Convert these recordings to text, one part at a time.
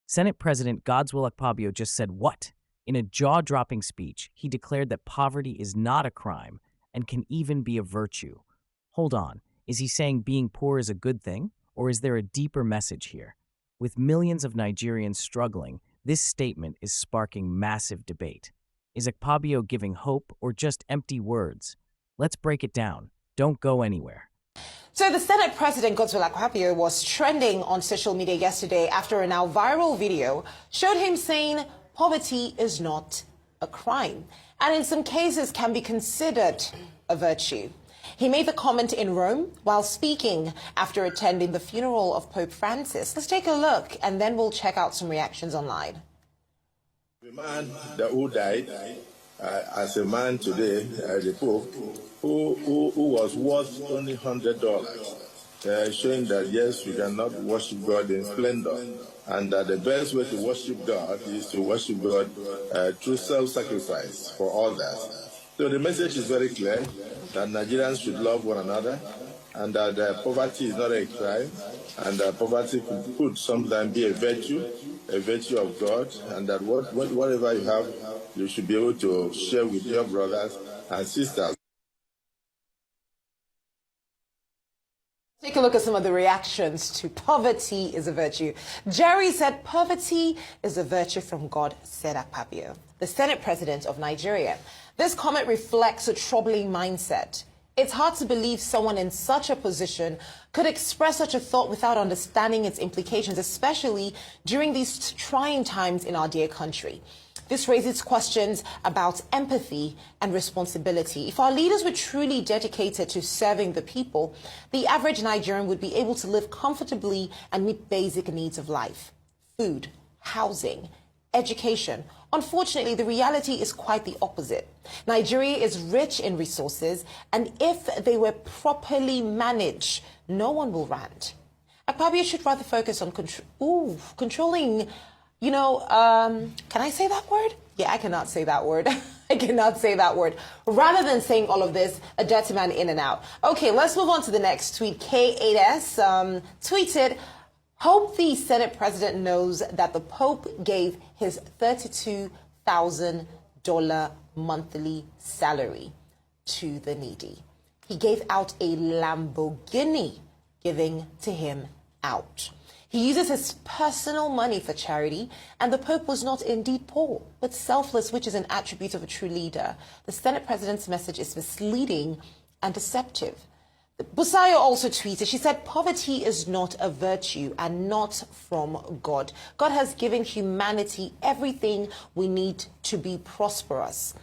Senate President Godswill Akpabio just said what? In a jaw-dropping speech, he declared that poverty is not a crime and can even be a virtue. Hold on, is he saying being poor is a good thing, or is there a deeper message here? With millions of Nigerians struggling, this statement is sparking massive debate. Is Akpabio giving hope or just empty words? Let's break it down. Don't go anywhere. So the Senate President Godswill Akpabio was trending on social media yesterday after a now viral video showed him saying poverty is not a crime and in some cases can be considered a virtue. He made the comment in Rome while speaking after attending the funeral of Pope Francis. Let's take a look and then we'll check out some reactions online. The man who died as a man today, the Pope, who was worth only $100, showing that yes, we cannot worship God in splendor, and that the best way to worship God is to worship God through self-sacrifice for others. So the message is very clear that Nigerians should love one another, and that poverty is not a crime, and that poverty could sometimes be a virtue of God, and that whatever you have, you should be able to share with your brothers and sisters. Take a look at some of the reactions to poverty is a virtue. Jerry said poverty is a virtue from God, said Akpabio, the Senate President of Nigeria. This comment reflects a troubling mindset. It's hard to believe someone in such a position could express such a thought without understanding its implications, especially during these trying times in our dear country. This raises questions about empathy and responsibility. If our leaders were truly dedicated to serving the people, the average Nigerian would be able to live comfortably and meet basic needs of life: food, housing, education. Unfortunately, the reality is quite the opposite. Nigeria is rich in resources, and if they were properly managed, no one will rant. Akpabio should rather focus on controlling, can I say that word? Yeah, I cannot say that word. I cannot say that word. Rather than saying all of this, a dirty man in and out. Okay, let's move on to the next tweet. K8S tweeted, hope the Senate President knows that the Pope gave his $32,000 monthly salary to the needy. He gave out a Lamborghini, giving to him out. He uses his personal money for charity, and the Pope was not indeed poor, but selfless, which is an attribute of a true leader. The Senate President's message is misleading and deceptive. Busayo also tweeted, she said, poverty is not a virtue and not from God. God has given humanity everything we need to be prosperous.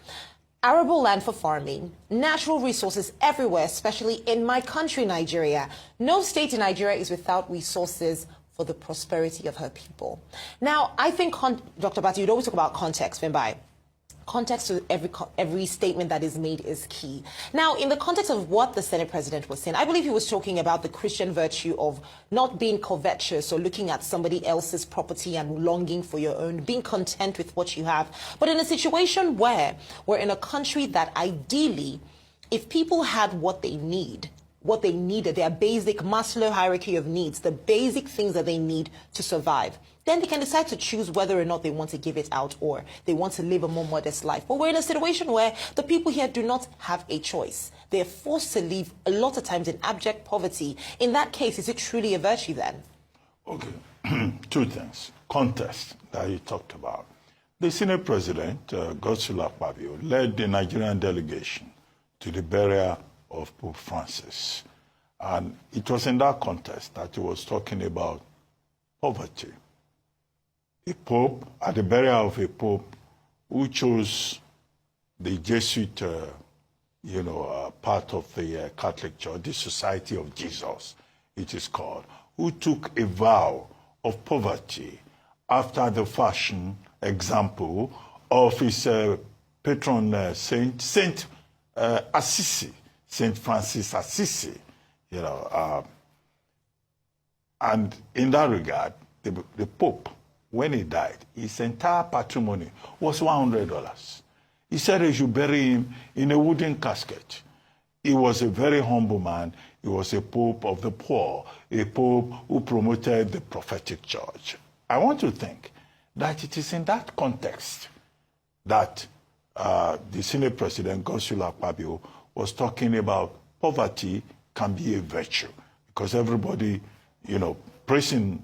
Arable land for farming, natural resources everywhere, especially in my country, Nigeria. No state in Nigeria is without resources for the prosperity of her people. Now, I think, Dr. Bati, you'd always talk about context, Vimbai. Context to every statement that is made is key. Now, in the context of what the Senate President was saying, I believe he was talking about the Christian virtue of not being covetous or looking at somebody else's property and longing for your own, being content with what you have. But in a situation where we're in a country that ideally, if people had what they needed, their basic Maslow hierarchy of needs, the basic things that they need to survive, then they can decide to choose whether or not they want to give it out or they want to live a more modest life. But we're in a situation where the people here do not have a choice. They're forced to live a lot of times in abject poverty. In that case, is it truly a virtue then? Okay, two things. Context that you talked about. The Senate President, Godswill Akpabio, led the Nigerian delegation to the burial of Pope Francis. And it was in that context that he was talking about poverty. A pope, at the burial of a pope who chose the Jesuit, part of the Catholic Church, the Society of Jesus, it is called, who took a vow of poverty after the fashion example of his patron saint, Saint Assisi, Saint Francis Assisi, and in that regard, the Pope, when he died, his entire patrimony was $100. He said he should bury him in a wooden casket. He was a very humble man. He was a pope of the poor, a pope who promoted the prophetic church. I want to think that it is in that context that the Senate President, Godswill Akpabio, was talking about poverty can be a virtue, because everybody, praising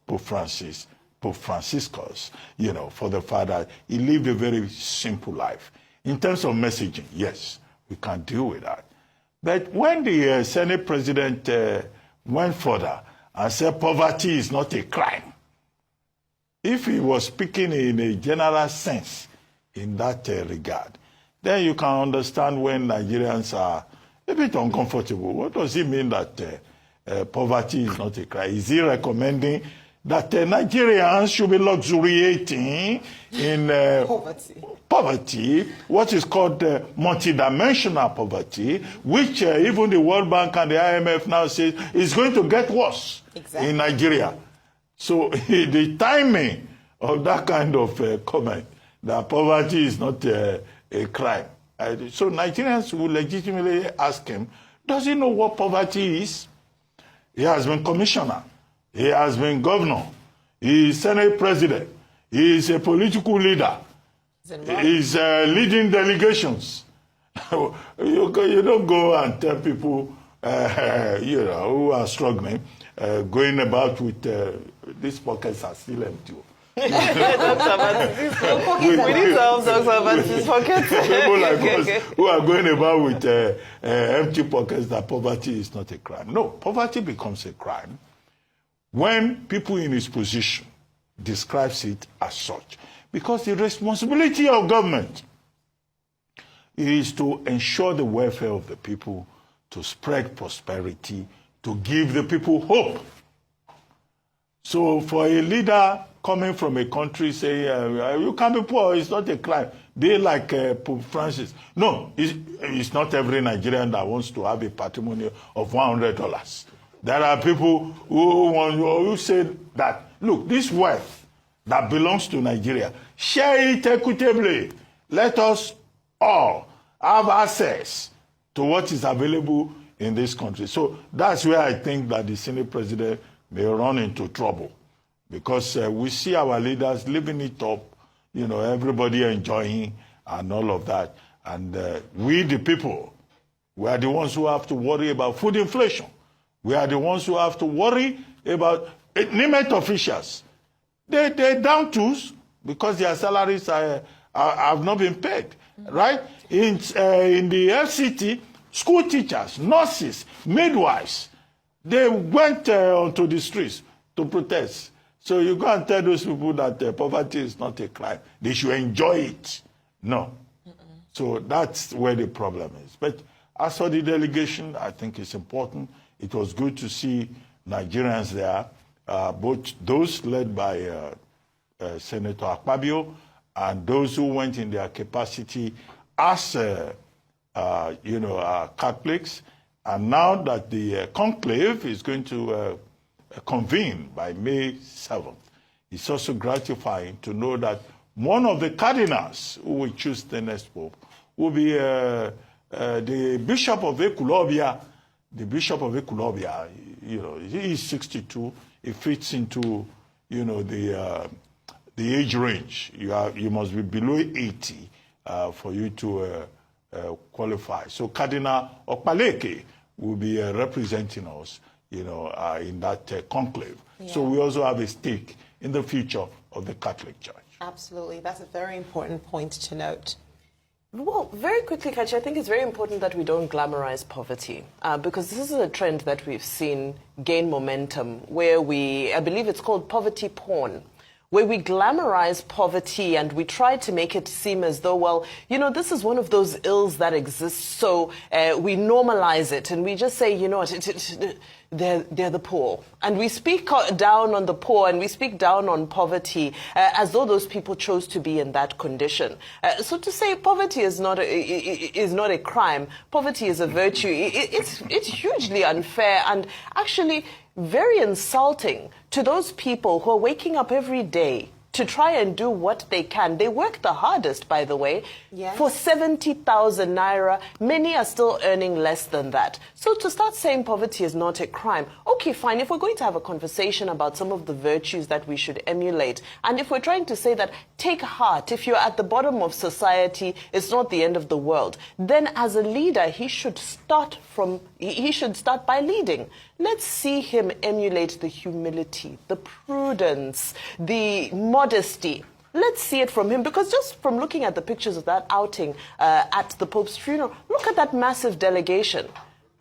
Pope Franciscus, for the fact that he lived a very simple life. In terms of messaging, yes, we can deal with that. But when the Senate President went further and said poverty is not a crime, if he was speaking in a general sense in that regard, then you can understand when Nigerians are a bit uncomfortable. What does it mean that poverty is not a crime? Is he recommending that Nigerians should be luxuriating in poverty, what is called multidimensional poverty, which even the World Bank and the IMF now say is going to get worse in Nigeria? So the timing of that kind of comment, that poverty is not a crime. So Nigerians will legitimately ask him, does he know what poverty is? He has been commissioner. He has been governor. He is Senate president. He is a political leader. He is leading delegations. You don't go and tell people, who are struggling, going about with these pockets are still empty. We need to help Dr. Abati's pockets. People like us who are going about with empty pockets, that poverty is not a crime. No, poverty becomes a crime when people in his position describes it as such. Because the responsibility of government is to ensure the welfare of the people, to spread prosperity, to give the people hope. So for a leader coming from a country saying, you can't be poor, it's not a crime, they like Pope Francis. No, it's not every Nigerian that wants to have a patrimony of $100. There are people who say that, look, this wealth that belongs to Nigeria, share it equitably. Let us all have access to what is available in this country. So that's where I think that the Senate President may run into trouble, because we see our leaders living it up, everybody enjoying and all of that. And we, the people, we are the ones who have to worry about food inflation. We are the ones who have to worry about NIMET officials. They're down tools because their salaries have not been paid, right? In the FCT, school teachers, nurses, midwives, they went onto the streets to protest. So you go and tell those people that poverty is not a crime. They should enjoy it. No. So that's where the problem is. But as for the delegation, I think it's important. It was good to see Nigerians there, both those led by Senator Akpabio and those who went in their capacity as, Catholics. And now that the conclave is going to convene by May 7th, it's also gratifying to know that one of the cardinals who will choose the next pope will be the Bishop of Ekulobia. The Bishop of Ekulobia, he is 62. It fits into, the age range. You must be below 80 for you to qualify. So Cardinal Okpaleke will be representing us, in that conclave. Yeah. So we also have a stake in the future of the Catholic Church. Absolutely. That's a very important point to note. Well, very quickly, Kachi, I think it's very important that we don't glamorize poverty, because this is a trend that we've seen gain momentum, where I believe it's called poverty porn, where we glamorize poverty and we try to make it seem as though, well, this is one of those ills that exists, so we normalize it and we just say, they're the poor. And we speak down on the poor and we speak down on poverty as though those people chose to be in that condition. So to say poverty is not a crime, poverty is a virtue, it's hugely unfair and actually very insulting to those people who are waking up every day to try and do what they can. They work the hardest, by the way, Yes. for 70,000 naira. Many are still earning less than that. So to start saying poverty is not a crime, okay, fine. If we're going to have a conversation about some of the virtues that we should emulate, and if we're trying to say that take heart, if you're at the bottom of society, it's not the end of the world, then as a leader, he should start by leading. Let's see him emulate the humility, the prudence, the modesty. Let's see it from him, because just from looking at the pictures of that outing at the Pope's funeral, look at that massive delegation.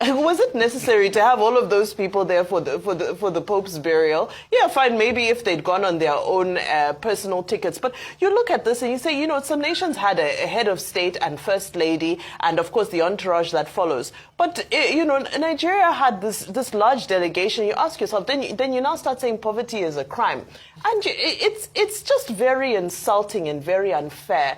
Was it necessary to have all of those people there for the Pope's burial? Yeah, fine, maybe if they'd gone on their own personal tickets. But you look at this and you say, you know, some nations had a head of state and first lady, and of course the entourage that follows. But you know, Nigeria had this large delegation. You ask yourself, then you now start saying poverty is a crime, and it's just very insulting and very unfair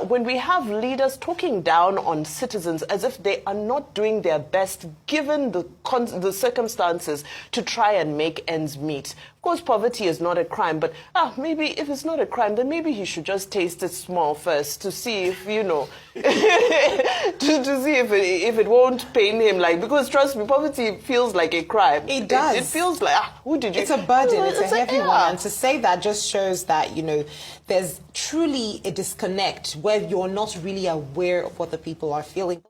when we have leaders talking down on citizens as if they are not doing their best given the circumstances to try and make ends meet. Of course, poverty is not a crime, but maybe if it's not a crime, then maybe he should just taste it small first to see if, you know, to see if it won't pain him. Like, because trust me, poverty feels like a crime. It does. It feels like, who did you? It's a burden. It's a heavy one. Yeah. And to say that just shows that, you know, there's truly a disconnect where you're not really aware of what the people are feeling.